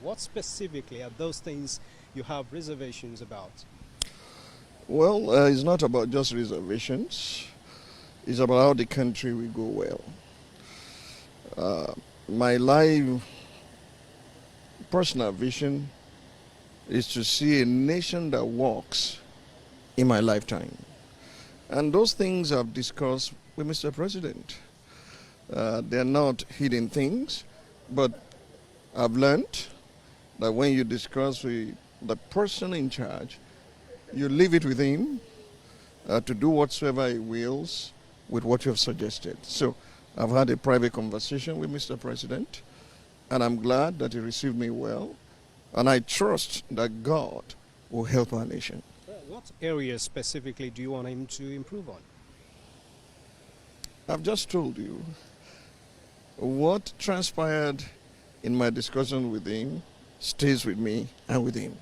What specifically are those things you have reservations about? Well, it's not about just reservations. It's about how the country will go well. Uh, my life personal vision is to see a nation that works in my lifetime. And those things I've discussed with Mr. President. They're not hidden things, but I've learned that when you discuss with the person in charge, you leave it with him to do whatsoever he wills with what you have suggested. So I've had a private conversation with Mr. President, and I'm glad that he received me well, and I trust that God will help our nation. What areas specifically do you want him to improve on? I've just told you what transpired in my discussion with him stays with me and with him.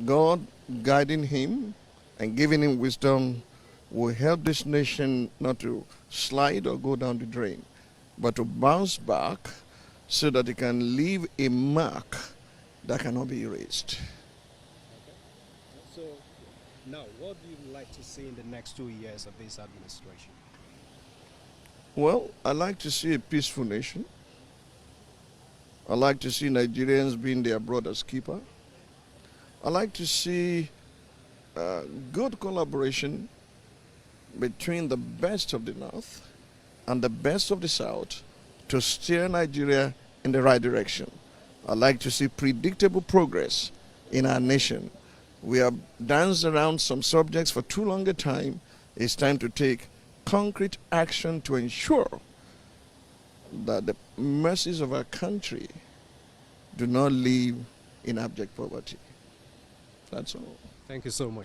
God guiding him and giving him wisdom will help this nation not to slide or go down the drain, but to bounce back so that it can leave a mark that cannot be erased. So, now, what do you like to see in the next 2 years of this administration? Well, I like to see a peaceful nation. I like to see Nigerians being their brother's keeper. I like to see good collaboration between the best of the North and the best of the South to steer Nigeria in the right direction. I like to see predictable progress in our nation. We have danced around some subjects for too long a time. It's time to take concrete action to ensure that the mercies of our country do not live in abject poverty. That's all. Thank you so much.